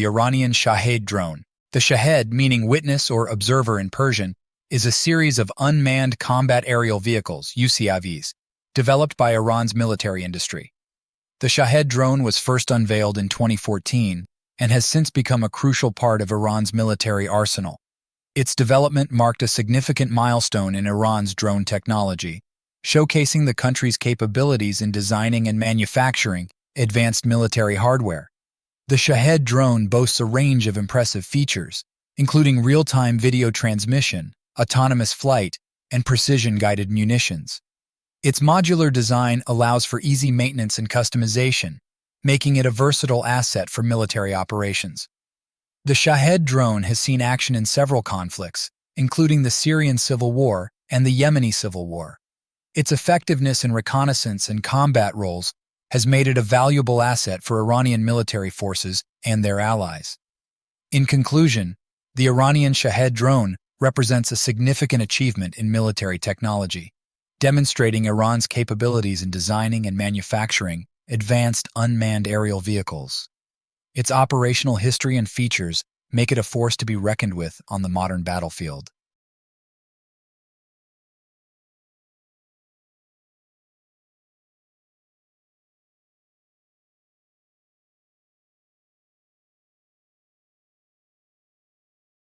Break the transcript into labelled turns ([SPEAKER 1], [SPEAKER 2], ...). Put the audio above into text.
[SPEAKER 1] the Iranian Shahed drone. The Shahed, meaning witness or observer in Persian, is a series of unmanned combat aerial vehicles, UCAVs, developed by Iran's military industry. The Shahed drone was first unveiled in 2014 and has since become a crucial part of Iran's military arsenal. Its development marked a significant milestone in Iran's drone technology, showcasing the country's capabilities in designing and manufacturing advanced military hardware. The Shahed drone boasts a range of impressive features, including real-time video transmission, autonomous flight, and precision-guided munitions. Its modular design allows for easy maintenance and customization, making it a versatile asset for military operations. The Shahed drone has seen action in several conflicts, including the Syrian civil war and the Yemeni civil war. Its effectiveness in reconnaissance and combat roles has made it a valuable asset for Iranian military forces and their allies. In conclusion, the Iranian Shahed drone represents a significant achievement in military technology, demonstrating Iran's capabilities in designing and manufacturing advanced unmanned aerial vehicles. Its operational history and features make it a force to be reckoned with on the modern battlefield.